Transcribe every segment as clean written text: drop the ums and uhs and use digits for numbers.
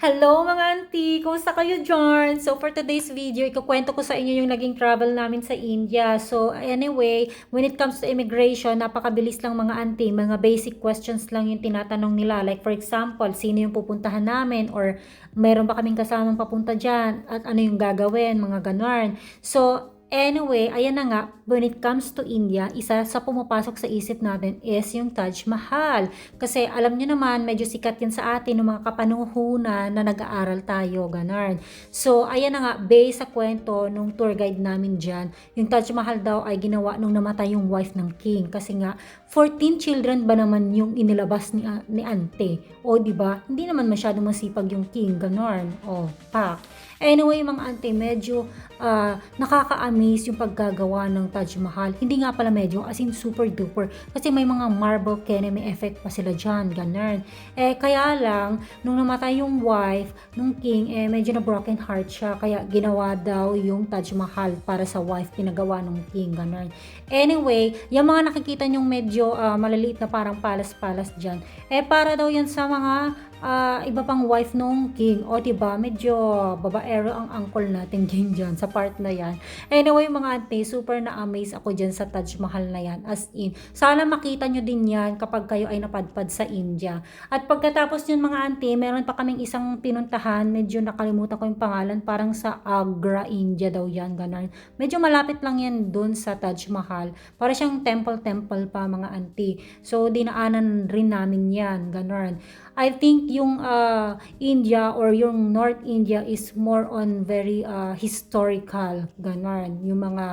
Hello mga auntie! Kumusta kayo dyan? So for today's video, ikukwento ko sa inyo yung naging travel namin sa India. So anyway, when it comes to immigration, napakabilis lang mga auntie. Mga basic questions lang yung tinatanong nila. Like for example, sino yung pupuntahan namin? Or meron ba kaming kasamang papunta dyan? At ano yung gagawin? Mga ganon. So anyway, ayan na nga, when it comes to India, isa sa pumapasok sa isip natin is yung Taj Mahal. Kasi alam nyo naman, medyo sikat yan sa atin ng mga kapanuhunan na nag-aaral tayo, ganun. So, ayan na nga, based sa kwento nung tour guide namin dyan, yung Taj Mahal daw ay ginawa nung namatay yung wife ng king. Kasi nga, 14 children ba naman yung inilabas ni ante? O, di ba? Hindi naman masyado masipag yung king, ganun. O, pak. Anyway, mga ante, medyo nakaka-amaze yung paggagawa ng Taj Mahal. Hindi nga pala medyo, as in super duper. Kasi may mga marble canemy effect pa sila dyan, ganun. Kaya lang, nung namatay yung wife nung king, medyo na broken heart siya. Kaya ginawa daw yung Taj Mahal para sa wife, pinagawa ng king, ganun. Anyway, yung mga nakikita nyong medyo maliliit na parang palas-palas dyan, para daw yan sa mga iba pang wife nung king. O diba, medyo babaero ang uncle natin dyan sa part na yan. Anyway mga ante, super na-amaze ako dyan sa Taj Mahal na yan. As in, sana makita nyo din yan kapag kayo ay napadpad sa India. At pagkatapos yun mga ante, meron pa kaming isang pinuntahan, medyo nakalimutan ko yung pangalan, parang sa Agra, India daw yan, ganun. Medyo malapit lang yan dun sa Taj Mahal. Para siyang temple pa mga ante. So dinaanan rin namin yan, ganun. I think yung India or yung North India is more on very historical, ganon. Yung mga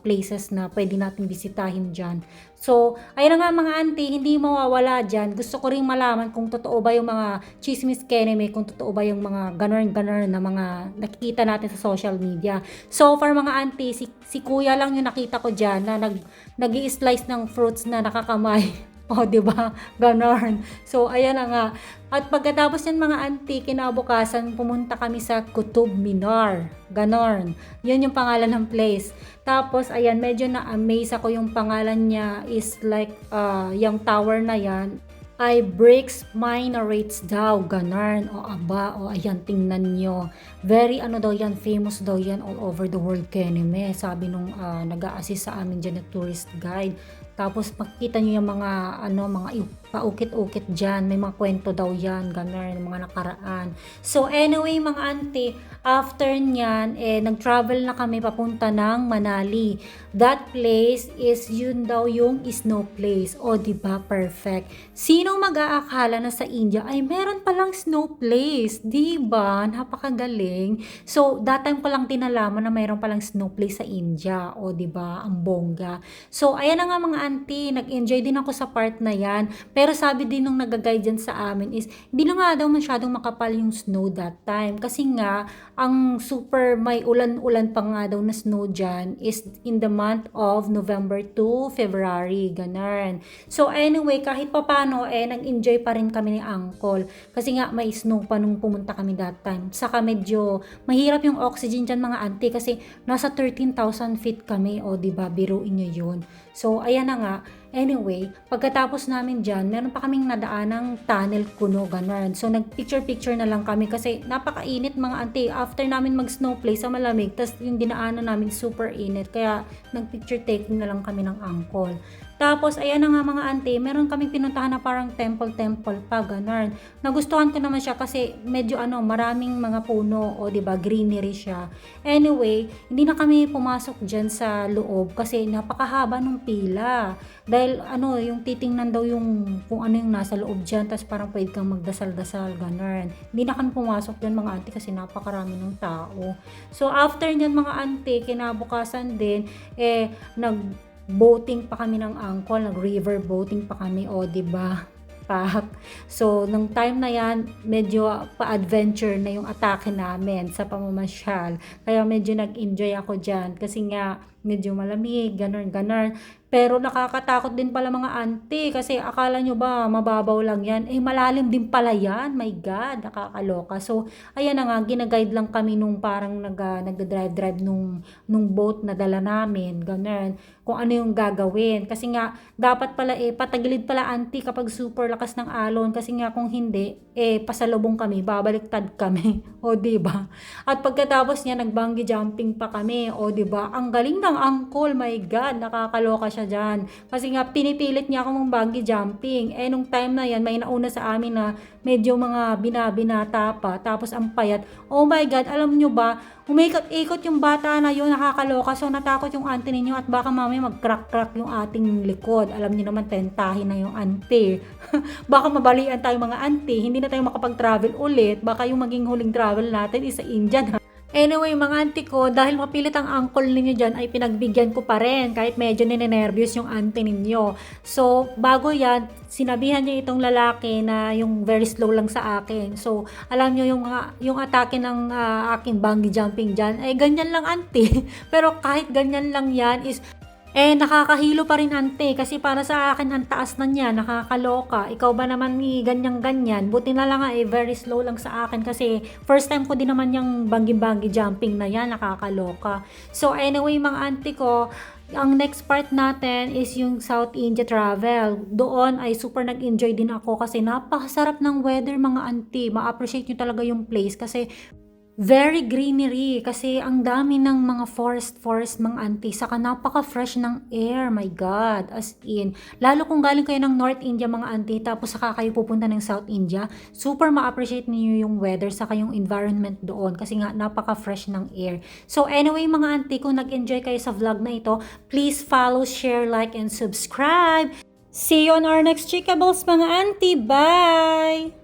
places na pwede natin bisitahin dyan. So, ayun na nga mga auntie, hindi mawawala dyan. Gusto ko rin malaman kung totoo ba yung mga chismis keneme, kung totoo ba yung mga ganon-ganon na mga nakikita natin sa social media. So, for mga auntie, si kuya lang yung nakita ko dyan na nag-i-slice ng fruits na nakakamay. O, di ba? Ganon. So, ayan na nga. At pagkatapos yan mga auntie, kinabukasan pumunta kami sa Qutub Minar. Ganon. Yun yung pangalan ng place. Tapos, ayan, medyo na-amaze ako yung pangalan niya is like, yung tower na yan ay bricks minarets daw, ganon. O aba, o ayan, tingnan nyo. Very ano daw yan, famous daw yan all over the world, keneme. Sabi nung nag-a-assist sa amin dyan na tourist guide. Tapos makikita nyo yung mga mga paukit-ukit dyan, may mga kwento daw yan, gano'n, mga nakaraan. So anyway mga auntie, after nyan, nag-travel na kami papunta ng Manali. That place is yun daw yung snow place. O diba, perfect. Sinong mag-aakala na sa India ay meron palang snow place? Diba? Napakagaling. So that time ko lang tinalaman na meron palang snow place sa India. O diba, ang bongga. So ayan na nga mga auntie, nag-enjoy din ako sa part na yan. Pero sabi din nung nag-guide dyan sa amin is, hindi na nga daw masyadong makapal yung snow that time. Kasi nga, ang super may ulan-ulan pa nga daw na snow dyan is in the month of November to February. Ganun. So anyway, kahit papano, nag-enjoy pa rin kami ni uncle. Kasi nga, may snow pa nung pumunta kami that time. Saka medyo mahirap yung oxygen dyan mga auntie kasi nasa 13,000 feet kami. O diba, biruin nyo yun. So ayan na nga. Anyway, pagkatapos namin dyan, meron pa kaming nadaanang tunnel kuno, ganun. So, nag-picture-picture na lang kami kasi napakainit mga auntie. After namin mag-snow play sa malamig, tas yung dinaanan namin super init. Kaya, nag-picture taking na lang kami ng uncle. Tapos, ayan na nga mga auntie, meron kaming pinuntahan na parang temple pa, ganun. Nagustuhan ko naman siya kasi medyo maraming mga puno, o diba, greenery siya. Anyway, hindi na kami pumasok dyan sa loob kasi napakahaba ng pila. Dahil yung titingnan daw yung kung ano yung nasa loob dyan, tapos parang pwede kang magdasal-dasal, ganun. Hindi na kami pumasok dyan mga auntie kasi napakarami ng tao. So after nyan mga auntie, kinabukasan din, nag-boating pa kami ng uncle, nag-river boating pa kami, o diba? Pak. So, nung time na yan, medyo pa-adventure na yung atake namin sa pamamasyal. Kaya medyo nag-enjoy ako dyan kasi nga, medyo malamig, ganun. Pero nakakatakot din pala mga auntie kasi akala nyo ba mababaw lang yan? Eh malalim din pala yan. My God, nakakaloka. So, ayan na nga, ginaguide lang kami nung parang nagda-drive nung boat na dala namin. Ganun. Kung ano yung gagawin. Kasi nga, dapat pala patagilid pala auntie kapag super lakas ng alon. Kasi nga kung hindi, pasalubong kami, babaliktad kami. O, diba? At pagkatapos niya, nag-bungee jumping pa kami. O, diba? Ang galing ng uncle. My God, nakakaloka siya dyan. Kasi nga, pinipilit niya ako mong bungee jumping. Nung time na yan, may nauna sa amin na medyo mga binabinata pa. Tapos ang payat. Oh my God, alam nyo ba, umikot-ikot yung bata na yun, nakakaloka. So, natakot yung auntie ninyo at baka mamaya mag-crack-crack yung ating likod. Alam niyo naman, tentahin na yung auntie. Baka mabalian tayo mga auntie, hindi na tayo makapag-travel ulit. Baka yung maging huling travel natin is sa India na. Anyway, mga auntie ko, dahil mapilit ang uncle ninyo dyan, ay pinagbigyan ko pa rin kahit medyo ninenervyos yung auntie ninyo. So, bago yan, sinabihan niya itong lalaki na yung very slow lang sa akin. So, alam nyo yung atake ng aking bungee jumping dyan, ay ganyan lang auntie. Pero kahit ganyan lang yan is nakakahilo pa rin ante kasi para sa akin ang taas na niya, nakakaloka. Ikaw ba naman ganyan-ganyan? Buti na lang very slow lang sa akin kasi first time ko din naman yung bungee jumping na yan, nakakaloka. So anyway mga auntie ko, ang next part natin is yung South India travel. Doon ay super nag-enjoy din ako kasi napakasarap ng weather mga auntie. Ma-appreciate nyo talaga yung place kasi very greenery kasi ang dami ng mga forest mga auntie, saka napaka-fresh ng air, my God, as in. Lalo kung galing kayo ng North India mga auntie, tapos saka kayo pupunta ng South India, super ma-appreciate niyo yung weather, saka yung environment doon, kasi nga napaka-fresh ng air. So anyway mga auntie, kung nag-enjoy kayo sa vlog na ito, please follow, share, like, and subscribe. See you on our next Chikables mga auntie, bye!